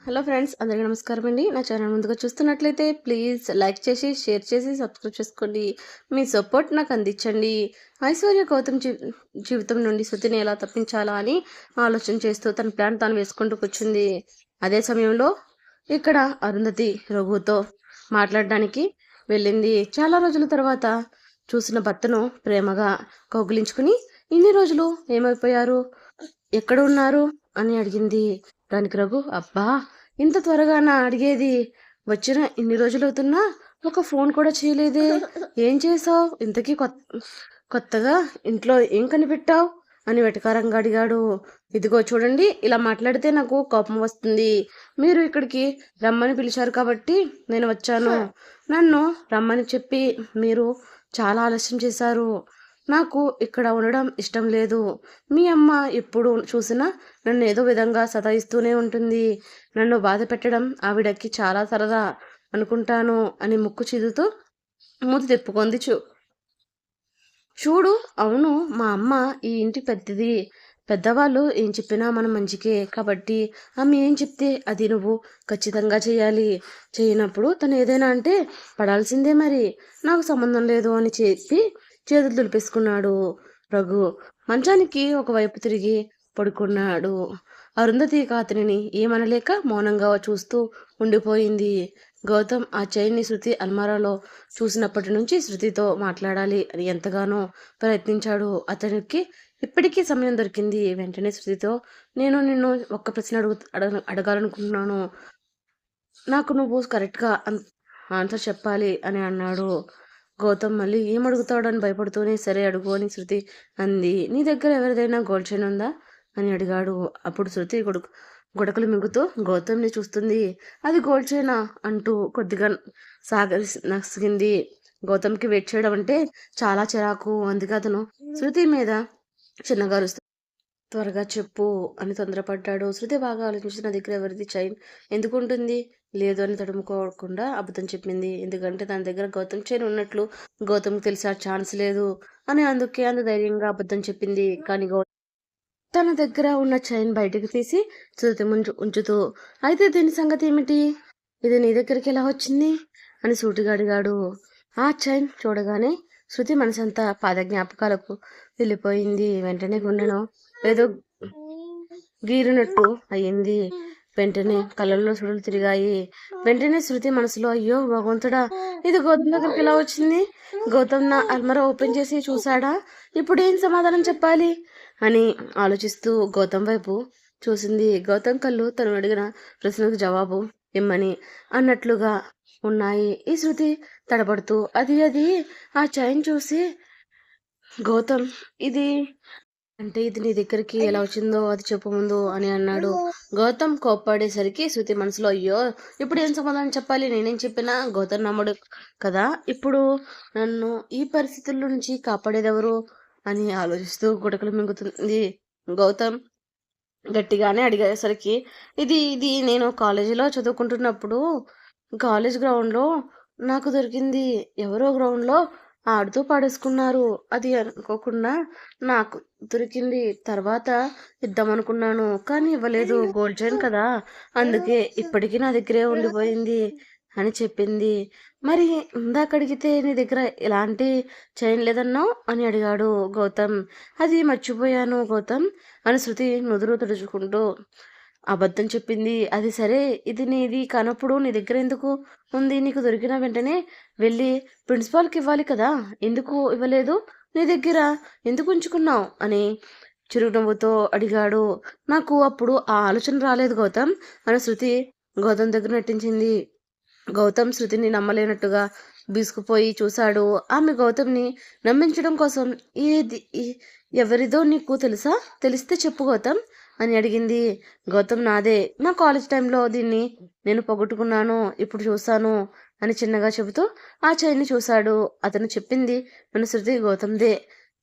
Hello friends, అందరికీ నమస్కారం అండి. నా ఛానల్ ముందుగా చూస్తున్నట్లయితే ప్లీజ్ లైక్ చేసి, షేర్ చేసి, సబ్స్క్రైబ్ చేసుకోండి. మీ సపోర్ట్ నాకు అందించండి. ఐశ్వర్య గౌతమ్ జీవితం నుండి శృతిని ఎలా తప్పించాలా అని ఆలోచన చేస్తూ తన ప్లాన్ తాను వేసుకుంటూ కూర్చుంది. అదే సమయంలో ఇక్కడ అరుంధతి రఘుతో మాట్లాడడానికి వెళ్ళింది. చాలా రోజుల తర్వాత చూసిన భర్తను ప్రేమగా కౌగిలించుకుని, ఇన్ని రోజులు ఏమైపోయారు, ఎక్కడ ఉన్నారు అని అడిగింది. దానికి రఘు, అబ్బా ఇంత త్వరగా నా అడిగేది, వచ్చిన ఇన్ని రోజులవుతున్నా ఒక ఫోన్ కూడా చేయలేదే, ఏం చేసావు ఇంతకీ, కొత్తగా ఇంట్లో ఏం కనిపెట్టావు అని వెటకారంగా అడిగాడు. ఇదిగో చూడండి, ఇలా మాట్లాడితే నాకు కోపం వస్తుంది. మీరు ఇక్కడికి రమ్మని పిలిచారు కాబట్టి నేను వచ్చాను. నన్ను రమ్మని చెప్పి మీరు చాలా ఆలస్యం చేశారు. నాకు ఇక్కడ ఉండడం ఇష్టం లేదు. మీ అమ్మ ఎప్పుడు చూసినా నన్ను ఏదో విధంగా సతాయిస్తూనే ఉంటుంది. నన్ను బాధ పెట్టడం ఆవిడకి చాలా సరదా అనుకుంటాను అని ముక్కు చిదుతూ మూతి తిప్పుకుంది. చూడు, అవును, మా అమ్మ ఈ ఇంటి పెద్దది. పెద్దవాళ్ళు ఏం చెప్పినా మన మంచికే కాబట్టి ఆమె ఏం చెప్తే అది నువ్వు ఖచ్చితంగా చేయాలి. చేయనప్పుడు తను ఏదైనా అంటే పడాల్సిందే. మరి నాకు సంబంధం లేదు అని చెప్పి చేతులు దులిపేసుకున్నాడు రఘు. మంచానికి ఒకవైపు తిరిగి పడుకున్నాడు. అరుంధతి అతనిని ఏమనలేక మౌనంగా చూస్తూ ఉండిపోయింది. గౌతమ్ ఆ చైన్ని శృతి అల్మారాలో చూసినప్పటి నుంచి శృతితో మాట్లాడాలి అని ఎంతగానో ప్రయత్నించాడు. అతనికి ఇప్పటికీ సమయం దొరికింది. వెంటనే శృతితో, నేను నిన్ను ఒక్క ప్రశ్న అడగాలనుకుంటున్నాను. నాకు నువ్వు కరెక్ట్గా ఆన్సర్ చెప్పాలి అని అన్నాడు. గౌతమ్ మళ్ళీ ఏమడుగుతాడని భయపడుతూనే, సరే అడుగు అని శృతి అంది. నీ దగ్గర ఎవరిదైనా గోల్డ్ చైన్ ఉందా అని అడిగాడు. అప్పుడు శృతి గుడకలు మింగుతూ గౌతమ్ని చూస్తుంది. అది గోల్డ్ చైనా అంటూ కొద్దిగా నసిగింది. గౌతమ్కి వెయిట్ చేయడం అంటే చాలా చిరాకు. అందుకే అతను శృతి మీద చిన్నగా త్వరగా చెప్పు అని తొందరపడ్డాడు. శృతి బాగా ఆలోచించి, నా దగ్గర ఎవరిది చైన్ ఎందుకు ఉంటుంది, లేదు అని తడుముకోకుండా అబద్ధం చెప్పింది. ఎందుకంటే తన దగ్గర గౌతమ్ చైన్ ఉన్నట్లు గౌతమ్కి తెలిసే ఛాన్స్ లేదు అని. అందుకే అంత ధైర్యంగా అబద్ధం చెప్పింది. కానీ తన దగ్గర ఉన్న చైన్ బయటకు తీసి శృతి ఉంచుతూ, అయితే దీని సంగతి ఏమిటి, ఇది నీ దగ్గరికి ఎలా వచ్చింది అని సూటిగా అడిగాడు. ఆ చైన్ చూడగానే శృతి మనసంతా పాద జ్ఞాపకాలకు వెళ్ళిపోయింది. వెంటనే గుండెను ఏదో గీరినట్టు అయ్యింది. వెంటనే కళ్ళల్లో సుడులు తిరిగాయి. వెంటనే శృతి మనసులో, అయ్యో భగవంతుడా, ఇది గౌతమ్ దగ్గరికి ఎలా వచ్చింది, గౌతమ్ నా అల్మరా ఓపెన్ చేసి చూశాడా, ఇప్పుడు ఏం సమాధానం చెప్పాలి అని ఆలోచిస్తూ గౌతమ్ వైపు చూసింది. గౌతమ్ కళ్ళు తను అడిగిన ప్రశ్నకు జవాబు ఇమ్మని అన్నట్లుగా ఉన్నాయి. ఈ శృతి తడబడుతూ, అది ఆ చైన్ చూసి గౌతమ్, ఇది నీ దగ్గరికి ఎలా వచ్చిందో అది చెప్పు ముందు అని అన్నాడు. గౌతమ్ కోప్పడేసరికి శృతి మనసులో, అయ్యో ఇప్పుడు ఏం సమాధానం చెప్పాలి, నేనేం చెప్పినా గౌతమ్ నమ్మడు కదా, ఇప్పుడు నన్ను ఈ పరిస్థితుల నుంచి కాపాడేదెవరు అని ఆలోచిస్తూ గుటకలు మింగుతుంది. గౌతమ్ గట్టిగానే అడిగేసరికి, ఇది నేను కాలేజీలో చదువుకుంటున్నప్పుడు కాలేజ్ గ్రౌండ్లో నాకు దొరికింది. ఎవరో గ్రౌండ్లో ఆడుతూ పాడేసుకున్నారు. అది అనుకోకుండా నాకు దొరికింది. తర్వాత ఇద్దామనుకున్నాను కానీ ఇవ్వలేదు. గోల్డ్ చైన్ కదా, అందుకే ఇప్పటికీ నా దగ్గరే ఉండిపోయింది అని చెప్పింది. మరి ఇందాక అడిగితే నీ దగ్గర ఎలాంటి చైన్ లేదన్నావు అని అడిగాడు గౌతమ్. అది మర్చిపోయాను గౌతమ్ అని శృతి నుదురు తుడుచుకుంటూ అబద్ధం చెప్పింది. అది సరే, ఇది నీది కానప్పుడు నీ దగ్గర ఎందుకు ఉంది, నీకు దొరికిన వెంటనే వెళ్ళి ప్రిన్సిపాల్కి ఇవ్వాలి కదా, ఎందుకు ఇవ్వలేదు, నీ దగ్గర ఎందుకు ఉంచుకున్నావు అని చిరునవ్వుతో అడిగాడు. నాకు అప్పుడు ఆ ఆలోచన రాలేదు గౌతమ్ అని శృతి గౌతమ్ దగ్గర నటించింది. గౌతమ్ శృతిని నమ్మలేనట్టుగా బీసుకుపోయి చూశాడు. ఆమె గౌతమ్ని నమ్మించడం కోసం, ఎవరిదో నీకు తెలుసా, తెలిస్తే చెప్పు గౌతమ్ అని అడిగింది. గౌతమ్, నాదే, నా కాలేజ్ టైంలో దీన్ని నేను పోగొట్టుకున్నాను, ఇప్పుడు చూశాను అని చిన్నగా చెబుతూ ఆ చైన్ని చూశాడు. అతను చెప్పింది మన శృతి గౌతమ్దే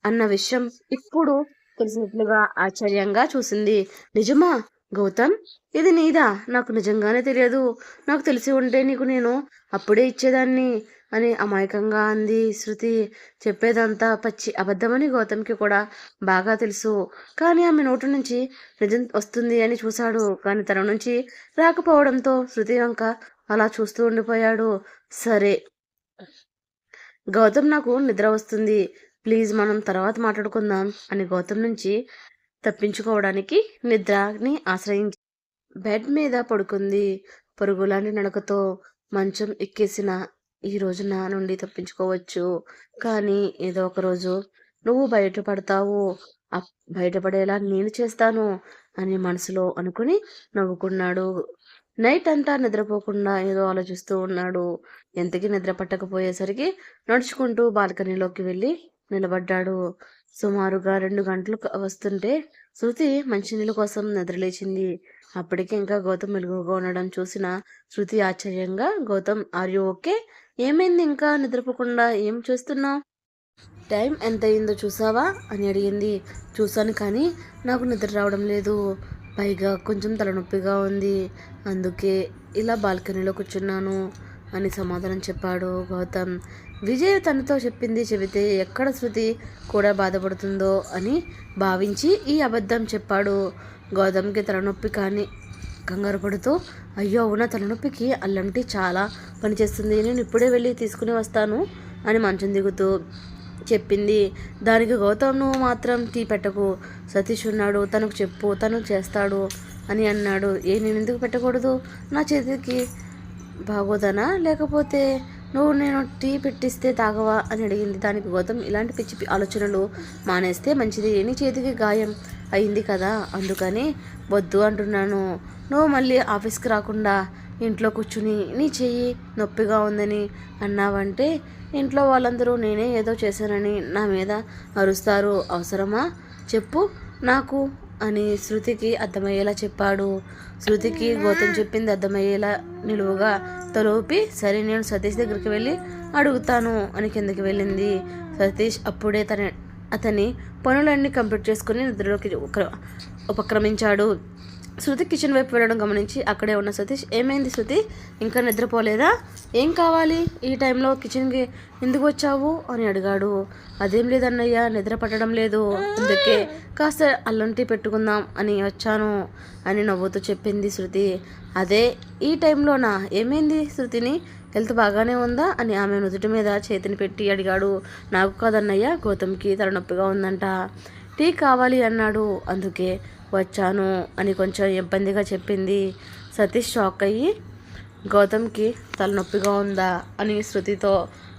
అన్న విషయం ఇప్పుడు తెలిసినట్లుగా ఆశ్చర్యంగా చూసింది. నిజమా, గౌతమ్, ఇది నీదా? నాకు నిజంగానే తెలియదు. నాకు తెలిసి ఉంటే నీకు నేను అప్పుడే ఇచ్చేదాన్ని అని అమాయకంగా అంది శృతి. చెప్పేదంతా పచ్చి అబద్ధమని గౌతమ్కి కూడా బాగా తెలుసు. కానీ ఆమె నోటి నుంచి నిజం వస్తుంది అని చూశాడు. కానీ తన నుంచి రాకపోవడంతో శృతి వంక అలా చూస్తూ ఉండిపోయాడు. సరే గౌతమ్, నాకు నిద్ర వస్తుంది, ప్లీజ్ మనం తర్వాత మాట్లాడుకుందాం అని గౌతమ్ నుంచి తప్పించుకోవడానికి నిద్రని ఆశ్రయించి బెడ్ మీద పడుకుంది. పరుగులాంటి నడకతో మంచం ఎక్కేసిన ఈ రోజు నా నుండి తప్పించుకోవచ్చు, కానీ ఏదో ఒక రోజు నువ్వు బయటపడతావు, బయటపడేలా నేను చేస్తాను అని మనసులో అనుకుని నవ్వుకున్నాడు. నైట్ అంతా నిద్రపోకుండా ఏదో ఆలోచిస్తూ ఉన్నాడు. ఎంతకీ నిద్ర పట్టకపోయేసరికి నడుచుకుంటూ బాల్కనీలోకి వెళ్ళి నిలబడ్డాడు. సుమారుగా 2 గంటలు వస్తుంటే శృతి మంచినీళ్ళ కోసం నిద్రలేచింది. అప్పటికి ఇంకా గౌతమ్ మెలుగుగా ఉండడం చూసిన శృతి ఆశ్చర్యంగా, గౌతమ్, ఆర్ యూ ఓకే? ఏమైంది, ఇంకా నిద్రపోకుండా ఏం చేస్తున్నావు? టైం ఎంత అయిందో చూసావా అని అడిగింది. చూశాను, కానీ నాకు నిద్ర రావడం లేదు, పైగా కొంచెం తలనొప్పిగా ఉంది, అందుకే ఇలా బాల్కనీలో కూర్చున్నాను అని సమాధానం చెప్పాడు గౌతమ్. విజయ్ తనతో చెప్పింది చెబితే ఎక్కడ శృతి కూడా బాధపడుతుందో అని భావించి ఈ అబద్ధం చెప్పాడు. గౌతమ్కి తలనొప్పి కానీ కంగారు పడుతూ, అయ్యో అవునా, తలనొప్పికి అల్లం టీ చాలా పనిచేస్తుంది, నేను ఇప్పుడే వెళ్ళి తీసుకుని వస్తాను అని మంచం దిగుతూ చెప్పింది. దానికి గౌతమ్, నువ్వు మాత్రం టీ పెట్టకు, సతీష్ ఉన్నాడు, తనకు చెప్పు, తను చేస్తాడు అని అన్నాడు. నేను ఎందుకు పెట్టకూడదు? నా చేతికి బాగోదనా, లేకపోతే నువ్వు నేను టీ పెట్టిస్తే తాగవా అని అడిగింది. దానికి గౌతమ్, ఇలాంటి పిచ్చి ఆలోచనలు మానేస్తే మంచిది, నీ చేతికి గాయం అయింది కదా, అందుకని వద్దు అంటున్నాను. నువ్వు మళ్ళీ ఆఫీస్కి రాకుండా ఇంట్లో కూర్చుని నీ చెయ్యి నొప్పిగా ఉందని అన్నావంటే ఇంట్లో వాళ్ళందరూ నేనే ఏదో చేశానని నా మీద అరుస్తారు, అవసరమా చెప్పు నాకు అని శృతికి అర్థమయ్యేలా చెప్పాడు. శృతికి గౌతమ్ చెప్పింది అర్థమయ్యేలా నిలువుగా తలోపి, సరే నేను సతీష్ దగ్గరికి వెళ్ళి అడుగుతాను అని కిందకి వెళ్ళింది. సతీష్ అప్పుడే అతని పనులన్నీ కంప్లీట్ చేసుకుని నిద్రలోకి ఉపక్రమించాడు. శృతి కిచెన్ వైపు వెళ్ళడం గమనించి అక్కడే ఉన్న సతీష్, ఏమైంది శృతి, ఇంకా నిద్రపోలేదా? ఏం కావాలి ఈ టైంలో కిచెన్కి ఎందుకు వచ్చావు అని అడిగాడు. అదేం లేదన్నయ్య, నిద్ర పట్టడం లేదు, అందుకే కాస్త అల్లం టీ పెట్టుకుందాం అని వచ్చాను అని నవ్వుతూ చెప్పింది శృతి. అదే ఈ టైంలోనా, ఏమైంది శృతిని, హెల్త్ బాగానే ఉందా అని ఆమె నుదుటి మీద చేతిని పెట్టి అడిగాడు. నాకు కాదన్నయ్య, గౌతమ్కి తలనొప్పిగా ఉందంట, టీ కావాలి అన్నాడు, అందుకే వచ్చాను అని కొంచెం ఇబ్బందిగా చెప్పింది. సతీష్ షాక్ అయ్యి, గౌతమ్కి తలనొప్పిగా ఉందా అని శృతితో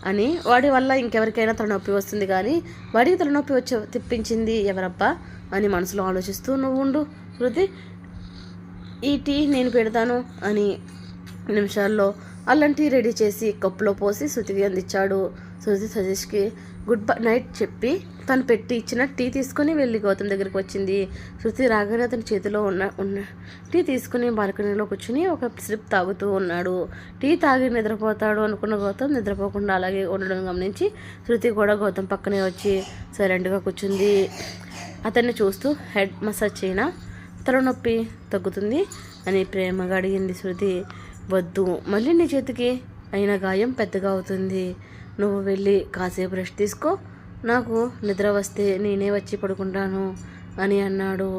అని, వాడి వల్ల ఇంకెవరికైనా తలనొప్పి వస్తుంది కానీ వాడికి తలనొప్పి తెప్పించింది ఎవరబ్బా అని మనసులో ఆలోచిస్తూ, నువ్వు ఉండు శృతి, ఈ టీ నేను పెడతాను అని నిమిషాల్లో అల్లం టీ రెడీ చేసి కప్పులో పోసి శృతికి అందించాడు. శృతి సతీష్కి గుడ్ బై నైట్ చెప్పి తను పెట్టి ఇచ్చిన టీ తీసుకుని వెళ్ళి గౌతమ్ దగ్గరికి వచ్చింది. శృతి రాగానే అతని చేతిలో ఉన్న టీ తీసుకుని బాల్కనీలో కూర్చుని ఒక సిప్ తాగుతూ ఉన్నాడు. టీ తాగి నిద్రపోతాడు అనుకున్న గౌతమ్ నిద్రపోకుండా అలాగే ఉండడం గమనించి శృతి కూడా గౌతమ్ పక్కనే వచ్చి సైలెంట్గా కూర్చుంది. అతన్ని చూస్తూ, హెడ్ మసాజ్ చేయనా, తలనొప్పి తగ్గుతుంది అని ప్రేమగా అడిగింది శృతి. వద్దు, మళ్ళీ నీ చేతికి అయిన గాయం పెద్దగా అవుతుంది, నువ్వు వెళ్ళి కాసేపు రెస్ట్ తీసుకో, నాకు నిద్ర వస్తే నేనే వచ్చి పడుకుంటాను అని అన్నాడు.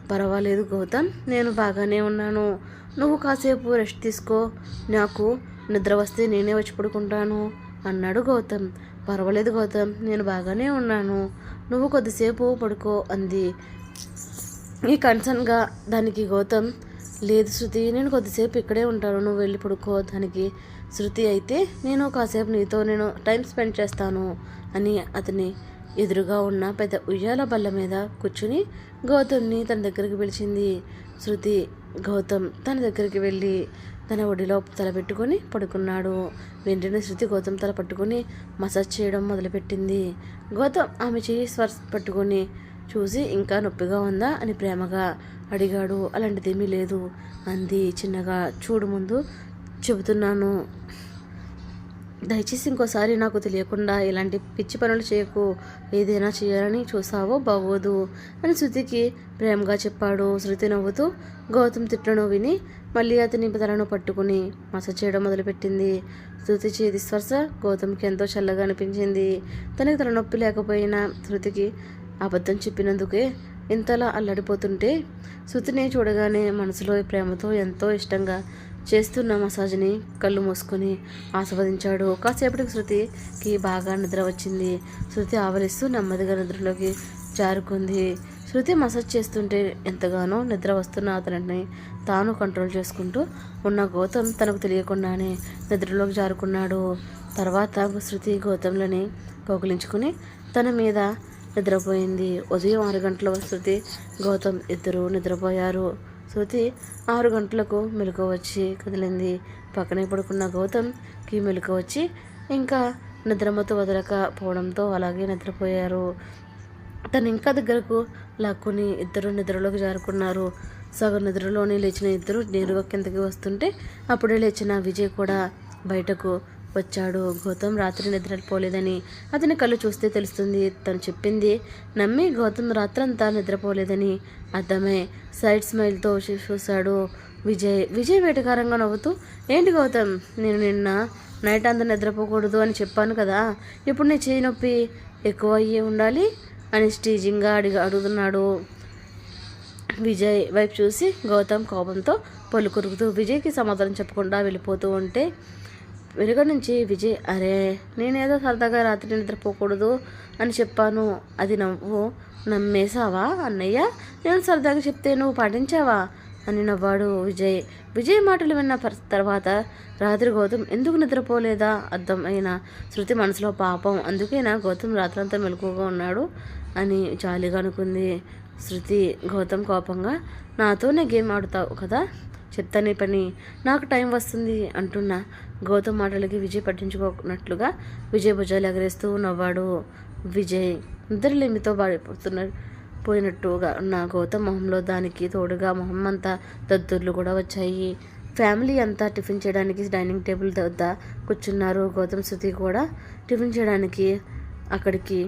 పర్వాలేదు గౌతమ్, నేను బాగానే ఉన్నాను, నువ్వు కాసేపు రెస్ట్ తీసుకో, నాకు నిద్ర వస్తే నేనే వచ్చి పడుకుంటాను అన్నాడు గౌతమ్. పర్వాలేదు గౌతమ్, నేను బాగానే ఉన్నాను, నువ్వు కొద్దిసేపు పడుకో అంది ఈ కన్సర్న్గా. దానికి గౌతమ్, లేదు శృతి, నేను కొద్దిసేపు ఇక్కడే ఉంటాను, నువ్వు వెళ్ళి పడుకో. దానికి శృతి, అయితే నేను కాసేపు నీతో నేను టైం స్పెండ్ చేస్తాను అని అతని ఎదురుగా ఉన్న పెద్ద ఉయ్యాల బల్ల మీద కూర్చుని గౌతమ్ని తన దగ్గరికి పిలిచింది. శృతి గౌతమ్ తన దగ్గరికి వెళ్ళి తన ఒడిలో తల పెట్టుకొని పడుకున్నాడు. వెంటనే శృతి గౌతమ్ తల పట్టుకొని మసాజ్ చేయడం మొదలుపెట్టింది. గౌతమ్ ఆమె చేయి స్పర్శ పట్టుకొని చూసి, ఇంకా నొప్పిగా ఉందా అని ప్రేమగా అడిగాడు. అలాంటిదేమీ లేదు అంది చిన్నగా. చూడు, ముందు చెబుతున్నాను, దయచేసి ఇంకోసారి నాకు తెలియకుండా ఇలాంటి పిచ్చి పనులు చేయకు, ఏదైనా చేయాలని చూసావో బాగోదు అని శృతికి ప్రేమగా చెప్పాడు. శృతి నవ్వుతూ గౌతమ్ తిట్టను విని మళ్ళీ అతని తలను పట్టుకుని మసాజ్ చేయడం మొదలుపెట్టింది. శృతి చేతి స్పర్శ గౌతమ్కి ఎంతో చల్లగా అనిపించింది. తనకి తలనొప్పి లేకపోయినా శృతికి అబద్ధం చెప్పినందుకే ఇంతలా అల్లడిపోతుంటే శృతిని చూడగానే మనసులో ప్రేమతో ఎంతో ఇష్టంగా చేస్తున్న మసాజ్ని కళ్ళు మూసుకొని ఆస్వాదించాడు. కాసేపటికి శృతికి బాగా నిద్ర వచ్చింది. శృతి ఆవలిస్తూ నెమ్మదిగా నిద్రలోకి జారుకుంది. శృతి మసాజ్ చేస్తుంటే ఎంతగానో నిద్ర వస్తున్న అతనిని తాను కంట్రోల్ చేసుకుంటూ ఉన్న గౌతమ్ తనకు తెలియకుండానే నిద్రలోకి జారుకున్నాడు. తర్వాత శృతి గౌతంలని కౌగిలించుకుని తన మీద నిద్రపోయింది. ఉదయం 6 గంటల శృతి గౌతమ్ ఇద్దరు నిద్రపోయారు. శృతి 6 గంటలకు మెలకు వచ్చి కదిలింది. పక్కనే పడుకున్న గౌతమ్కి మెలకు వచ్చి ఇంకా నిద్రమత్తు వదలకపోవడంతో అలాగే నిద్రపోయారు. తను ఇంకా దగ్గరకు లాక్కుని ఇద్దరు నిద్రలోకి జారుకున్నారు. సగం నిద్రలోనే లేచిన ఇద్దరు నేరుగా కిందకి వస్తుంటే అప్పుడే లేచిన విజయ్ కూడా బయటకు వచ్చాడు. గౌతమ్ రాత్రి నిద్రపోలేదని అతని కళ్ళు చూస్తే తెలుస్తుంది. తను చెప్పింది నమ్మి గౌతమ్ రాత్రంతా నిద్రపోలేదని అర్థమై సైడ్ స్మైల్తో చూశాడు విజయ్ వేటకారంగా నవ్వుతూ ఏంటి గౌతమ్, నేను నిన్న నైట్ అంతా నిద్రపోకూడదు అని చెప్పాను కదా, ఇప్పుడు నీ చేయి నొప్పి ఎక్కువ అయ్యి ఉండాలి అని స్టీజింగ్గా అడుగుతున్నాడు. విజయ్ వైపు చూసి గౌతమ్ కోపంతో పళ్ళు కొరుకుతూ విజయ్కి సమాధానం చెప్పకుండా వెళ్ళిపోతూ ఉంటే వెనుక నుంచి విజయ్ అరే నేనేదో సరదాగా రాత్రి నిద్రపోకూడదు అని చెప్పాను, అది నువ్వు నమ్మేశావా అన్నయ్య, నేను సరదాగా చెప్తే నువ్వు పాటించావా అని నవ్వాడు విజయ్ మాటలు విన్న తర్వాత రాత్రి గౌతమ్ ఎందుకు నిద్రపోలేదా అర్థమైన శృతి మనసులో పాపం అందుకేనా గౌతమ్ రాత్రంతా మెలకుగా ఉన్నాడు అని జాలిగా అనుకుంది. శృతి గౌతమ్ కోపంగా నాతోనే గేమ్ ఆడుతావు కదా, చెప్తానే పని, నాకు టైం వస్తుంది అంటున్న గౌతమ్ మాటలకి విజయ్ పట్టించుకోనట్లుగా విజయ్ భుజాలు ఎగరేస్తూ నవ్వాడు. విజయ్ నిద్రలేమితో పోయినట్టుగా ఉన్న గౌతమ్ మొహంలో దానికి తోడుగా మొహం అంతా దద్దుర్లు కూడా వచ్చాయి. ఫ్యామిలీ అంతా టిఫిన్ చేయడానికి డైనింగ్ టేబుల్ వద్ద కూర్చున్నారు. గౌతమ్ శృతి కూడా టిఫిన్ చేయడానికి అక్కడికి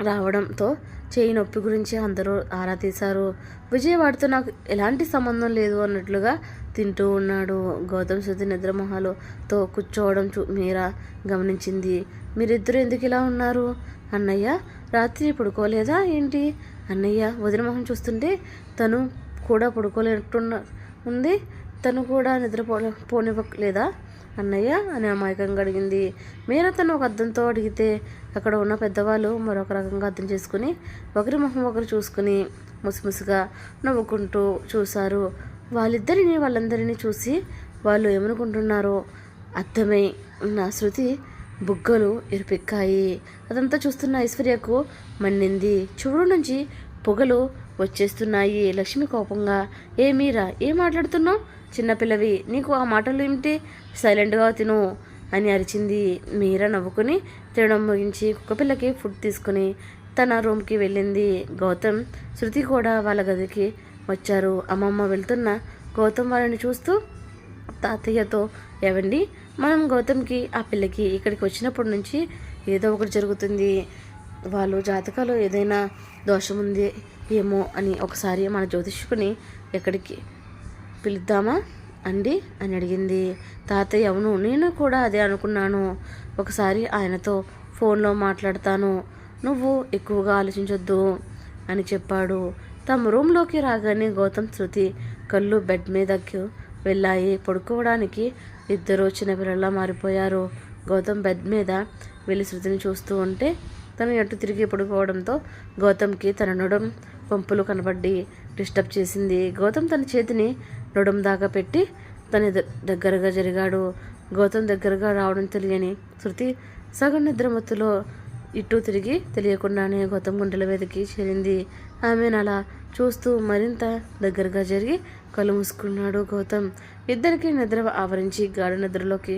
రావడంతో చేయి నొప్పి గురించి అందరూ ఆరా తీశారు. విజయ్ వాడితో నాకు ఎలాంటి సంబంధం లేదు అన్నట్లుగా తింటూ ఉన్నాడు. గౌతమ్ శృతి నిద్ర మొహాలతో కూర్చోవడం మీరా గమనించింది. మీరిద్దరు ఎందుకు ఇలా ఉన్నారు అన్నయ్య, రాత్రి పడుకోలేదా ఏంటి అన్నయ్య, వదిన మొహం చూస్తుంటే తను కూడా పడుకోలేనట్టున్న ఉంది, తను కూడా పోనివ్వలేదా అన్నయ్య అని అమాయకంగా అడిగింది. మీరా తను ఒక అర్థంతో అడిగితే అక్కడ ఉన్న పెద్దవాళ్ళు మరొక రకంగా అర్థం చేసుకుని ఒకరి మొహం ఒకరు చూసుకుని ముసిముసిగా నవ్వుకుంటూ చూశారు. వాళ్ళందరినీ చూసి వాళ్ళు ఏమనుకుంటున్నారో అర్థమై ఉన్న శృతి బుగ్గలు ఎరుపెక్కాయి. అదంతా చూస్తున్న ఐశ్వర్యకు మండింది. చూడు నుంచి పొగలు వచ్చేస్తున్నాయి. లక్ష్మి కోపంగా మీరా ఏం మాట్లాడుతున్నావు, చిన్నపిల్లవి, నీకు ఆ మాటలు ఏమిటి, సైలెంట్గా తిను అని అరిచింది. మీరా నవ్వుకుని తినడం ముగించి కుక్కపిల్లకి ఫుడ్ తీసుకుని తన రూమ్కి వెళ్ళింది. గౌతమ్ శృతి కూడా వాళ్ళ గదికి వచ్చారు. అమ్మమ్మ వెళ్తున్న గౌతమ్ వాళ్ళని చూస్తూ తాతయ్యతో ఏవండి, మనం గౌతమ్కి ఆ పిల్లకి ఇక్కడికి వచ్చినప్పటి నుంచి ఏదో ఒకటి జరుగుతుంది, వాళ్ళు జాతకాలు ఏదైనా దోషం ఉంది ఏమో అని ఒకసారి మన జ్యోతిష్కుని ఎక్కడికి పిలుద్దామా అండి అని అడిగింది. తాతయ్య అవును, నేను కూడా అదే అనుకున్నాను, ఒకసారి ఆయనతో ఫోన్లో మాట్లాడతాను, నువ్వు ఎక్కువగా ఆలోచించొద్దు అని చెప్పాడు. తమ రూమ్లోకి రాగానే గౌతమ్ శృతి కళ్ళు బెడ్ మీదకు వెళ్ళాయి. పడుకోవడానికి ఇద్దరు చిన్నపిల్లలా మారిపోయారు. గౌతమ్ బెడ్ మీద వెళ్ళి శృతిని చూస్తూ ఉంటే తను ఎటు తిరిగి పడుకోవడంతో గౌతమ్కి తన నడుం పంపులు కనబడి డిస్టర్బ్ చేసింది. గౌతమ్ తన చేతిని నడుం దాకా పెట్టి తన దగ్గరగా జరిగాడు. గౌతమ్ దగ్గరగా రావడం తెలియని శృతి సగం నిద్రమత్తులో ఇటు తిరిగి తెలియకుండానే గౌతమ్ గుండెల మీదకి చేరింది. ఆమెను అలా చూస్తూ మరింత దగ్గరగా జరిగి కళ్ళు మూసుకున్నాడు గౌతమ్. ఇద్దరికి నిద్ర ఆవరించి గాఢ నిద్రలోకి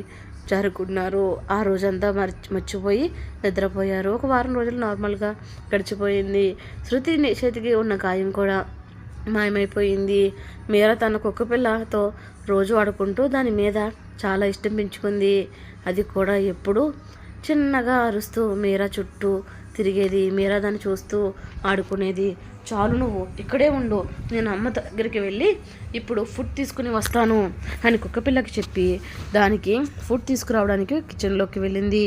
జారుకున్నారు. ఆ రోజంతా మర్చిపోయి నిద్రపోయారు. ఒక వారం రోజులు నార్మల్గా గడిచిపోయింది. శృతి చేతికి ఉన్న గాయం కూడా మాయమైపోయింది. మీరా తన కుక్క పిల్లతో రోజు ఆడుకుంటూ దాని మీద చాలా ఇష్టం పెంచుకుంది. అది కూడా ఎప్పుడు చిన్నగా అరుస్తూ మీరా చుట్టూ తిరిగేది. మీరా దాన్ని చూస్తూ ఆడుకునేది. చాలు, నువ్వు ఇక్కడే ఉండు, నేను అమ్మ దగ్గరికి వెళ్ళి ఇప్పుడు ఫుడ్ తీసుకుని వస్తాను అని కుక్కపిల్లకి చెప్పి దానికి ఫుడ్ తీసుకురావడానికి కిచెన్లోకి వెళ్ళింది.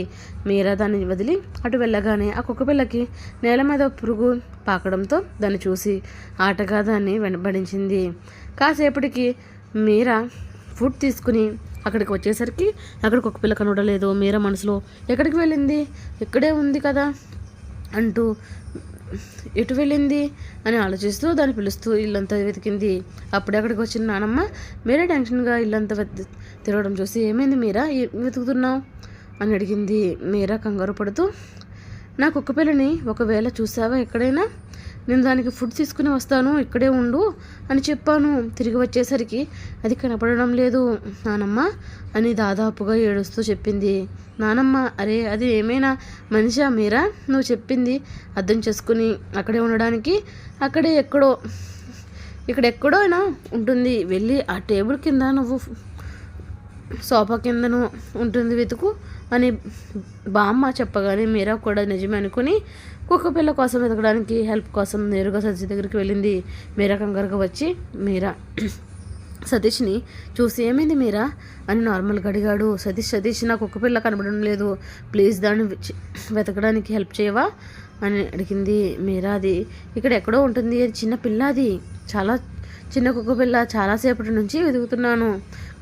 మీరా దాన్ని వదిలి అటు వెళ్ళగానే ఆ కుక్కపిల్లకి నేల మీద పురుగు పాకడంతో దాన్ని చూసి ఆటగా దాన్ని వెంబడించింది. కాసేపటికి మీరా ఫుడ్ తీసుకుని అక్కడికి వచ్చేసరికి అక్కడ కుక్కపిల్ల కనబడలేదు. మీరా మనసులో ఎక్కడికి వెళ్ళింది, ఇక్కడే ఉంది కదా అంటూ ఎటు వెళ్ళింది అని ఆలోచిస్తూ దాన్ని పిలుస్తూ ఇల్లంతా వెతికింది. అప్పుడే అక్కడికి వచ్చిన నానమ్మ మీరా టెన్షన్గా ఇల్లంతా తిరగడం చూసి, ఏమైంది మీరా, వెతుకుతున్నావు అని అడిగింది. మీరా కంగారు పడుతూ, నా కుక్కపిల్లని ఒకవేళ చూసావా ఎక్కడైనా, నేను దానికి ఫుడ్ తీసుకుని వస్తాను, ఇక్కడే ఉండు అని చెప్పాను. తిరిగి వచ్చేసరికి అది కనపడడం లేదు నానమ్మ అని దాదాపుగా ఏడుస్తూ చెప్పింది. నానమ్మ, అరే అది ఏమైనా మనిషా మీరా, నువ్వు చెప్పింది అర్థం చేసుకుని అక్కడే ఉండడానికి, అక్కడే ఇక్కడెక్కడోనా ఉంటుంది, వెళ్ళి ఆ టేబుల్ కింద నువ్వు సోఫా కిందను ఉంటుంది వెతుకు అని బామ్మ చెప్పగానే మీరా కూడా నిజమే అనుకుని కుక్కపిల్ల కోసం వెతకడానికి హెల్ప్ కోసం నేరుగా సతీష్ దగ్గరికి వెళ్ళింది. మీరా కంగారుగా వచ్చి సతీష్ని చూసి, ఏమైంది మీరా అని నార్మల్గా అడిగాడు. సతీష్ నా కుక్కపిల్ల కనబడడం లేదు, ప్లీజ్ దాన్ని వెతకడానికి హెల్ప్ చేయవా అని అడిగింది. మీరా, అది ఇక్కడ ఎక్కడో ఉంటుంది, అది చిన్న పిల్ల, అది చాలా చిన్న కుక్కపిల్ల, చాలాసేపటి నుంచి వెతుకుతున్నాను,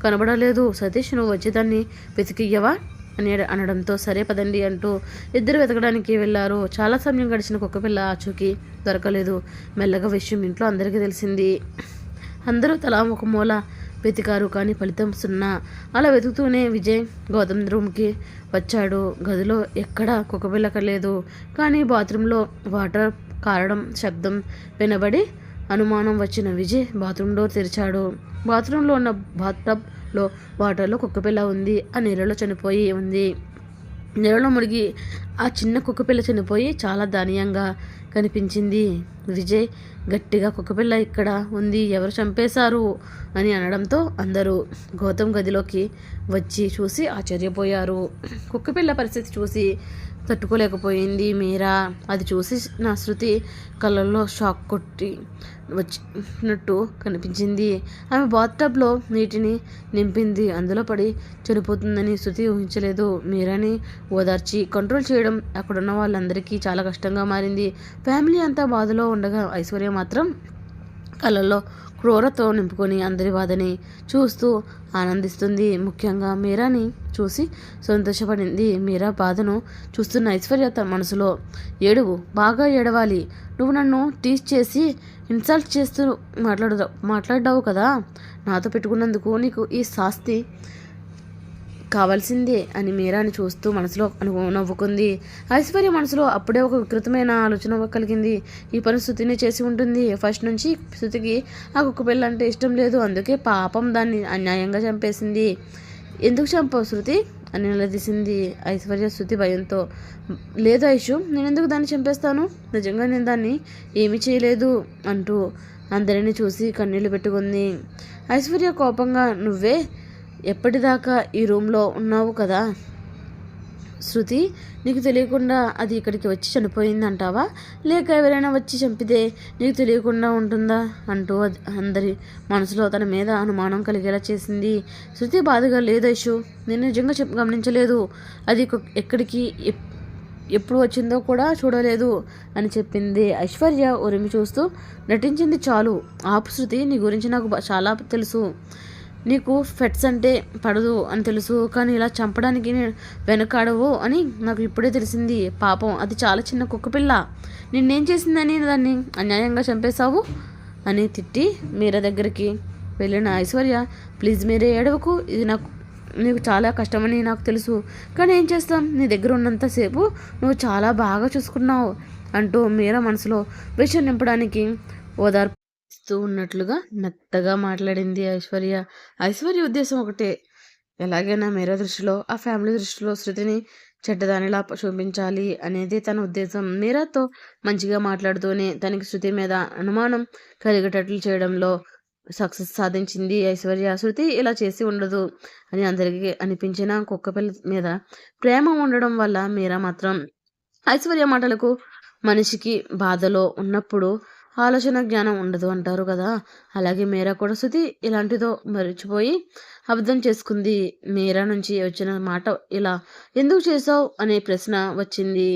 కనబడలేదు. సతీష్ నువ్వు వచ్చి దాన్ని వెతికియ్యవా అని అనడంతో సరే పదండి అంటూ ఇద్దరు వెతకడానికి వెళ్ళారు. చాలా సమయం గడిచిన కుక్కపిల్ల ఆచూకీ దొరకలేదు. మెల్లగా విషయం ఇంట్లో అందరికీ తెలిసింది. అందరూ తలా ఒక మూల వెతికారు, కానీ ఫలితం సున్నా. అలా వెతుకుతూనే విజయ్ గౌతమ్ రూమ్కి వచ్చాడు. గదిలో ఎక్కడా కుక్కపిల్ల లేదు, కానీ బాత్రూంలో వాటర్ కారడం శబ్దం వినబడి అనుమానం వచ్చిన విజయ్ బాత్రూమ్ డోర్ తెరిచాడు. బాత్రూంలో ఉన్న బాత్టబ్లో వాటర్లో కుక్కపిల్ల ఉంది. ఆ నీళ్ళలో చనిపోయి ఉంది. నీళ్ళలో మునిగి ఆ చిన్న కుక్కపిల్ల చనిపోయి చాలా దయనీయంగా కనిపించింది. విజయ్ గట్టిగా, కుక్కపిల్ల ఇక్కడ ఉంది, ఎవరు చంపేశారు అని అనడంతో అందరూ గౌతమ్ గదిలోకి వచ్చి చూసి ఆశ్చర్యపోయారు. కుక్కపిల్ల పరిస్థితి చూసి తట్టుకోలేకపోయింది మీరా. అది చూసి నా శృతి కళ్ళల్లో షాక్ కొట్టి వచ్చినట్టు కనిపించింది. ఆమె బాత్టబ్లో నీటిని నింపింది. అందులో పడి చనిపోతుందని శృతి ఊహించలేదు. మీరాని ఓదార్చి కంట్రోల్ చేయడం అక్కడున్న వాళ్ళందరికీ చాలా కష్టంగా మారింది. ఫ్యామిలీ అంతా బాధలో ఉండగా ఐశ్వర్య మాత్రం కళ్ళల్లో క్రూరతో నింపుకొని అందరి బాధని చూస్తూ ఆనందిస్తుంది. ముఖ్యంగా మీరాని చూసి సంతోషపడింది. మీరా బాధను చూస్తున్న ఐశ్వర్య తన మనసులో, ఏడువు, బాగా ఏడవాలి, నువ్వు నన్ను టీచ్ చేసి ఇన్సల్ట్ చేస్తూ మాట్లాడ్డావు కదా, నాతో పెట్టుకున్నందుకు నీకు ఈ శాస్తి కావాల్సిందే అని మీరాని చూస్తూ మనసులో నవ్వుకుంది. ఐశ్వర్య మనసులో అప్పుడే ఒక వికృతమైన ఆలోచన కలిగింది. ఈ పని శృతిని చేసి ఉంటుంది. ఫస్ట్ నుంచి శృతికి ఆ కుక్కపిల్ల అంటే ఇష్టం లేదు, అందుకే పాపం దాన్ని అన్యాయంగా చంపేసింది. ఎందుకు చంపావు శృతి అని నిలదీసింది ఐశ్వర్య శృతి భయంతో. లేదు ఐషు, నేను ఎందుకు దాన్ని చంపేస్తాను, నిజంగా నేను దాన్ని ఏమీ చేయలేదు అంటూ అందరినీ చూసి కన్నీళ్లు పెట్టుకుంది. ఐశ్వర్య కోపంగా, నువ్వే ఎప్పటిదాకా ఈ రూమ్లో ఉన్నావు కదా శృతి, నీకు తెలియకుండా అది ఇక్కడికి వచ్చి చనిపోయింది అంటావా, లేక ఎవరైనా వచ్చి చంపితే నీకు తెలియకుండా ఉంటుందా అంటూ అందరి మనసులో తన మీద అనుమానం కలిగేలా చేసింది. శృతి బాధగా, లేదు ఐషు, నేను నిజంగా గమనించలేదు, అది ఎక్కడికి ఎప్పుడు వచ్చిందో కూడా చూడలేదు అని చెప్పింది. ఐశ్వర్య ఉరిమి చూస్తూ నటించింది. చాలు ఆపు శృతి, నీ గురించి నాకు చాలా తెలుసు, నీకు ఫెట్స్ అంటే పడదు అని తెలుసు, కానీ ఇలా చంపడానికి వెనకాడవు అని నాకు ఇప్పుడే తెలిసింది. పాపం అది చాలా చిన్న కుక్కపిల్ల, నిన్నేం చేసిందని దాన్ని అన్యాయంగా చంపేశావు అని తిట్టి మీరా దగ్గరికి వెళ్ళిన ఐశ్వర్య, ప్లీజ్ మీరే ఏడవకు, ఇది నీకు చాలా కష్టమని నాకు తెలుసు, కానీ ఏం చేస్తాం, నీ దగ్గర ఉన్నంతసేపు నువ్వు చాలా బాగా చూసుకున్నావు అంటూ మీరా మనసులో విషయం నింపడానికి ఓదార్పు ఉన్నట్లుగా మెత్తగా మాట్లాడింది ఐశ్వర్య. ఐశ్వర్య ఉద్దేశం ఒకటే, ఎలాగైనా మీరా దృష్టిలో, ఆ ఫ్యామిలీ దృష్టిలో శృతిని చెడ్డదానిలా చూపించాలి అనేది తన ఉద్దేశం. మీరాతో మంచిగా మాట్లాడుతూనే తనకి శృతి మీద అనుమానం కలిగేటట్లు చేయడంలో సక్సెస్ సాధించింది ఐశ్వర్య. శృతి ఇలా చేసి ఉండదు అని అందరికీ అనిపించిన కుక్కపిల్ల మీద ప్రేమ ఉండడం వల్ల మీరా మాత్రం ఐశ్వర్య మాటలకు మనిషికి బాధలో ఉన్నప్పుడు ఆలోచన జ్ఞానం ఉండదు అంటారు కదా, అలాగే మీరా కూడా శృతి ఇలాంటిదో మరిచిపోయి అబద్ధం చేసుకుంది. మీరా నుంచి వచ్చిన మాట ఇలా ఎందుకు చేసావు అనే ప్రశ్న వచ్చింది.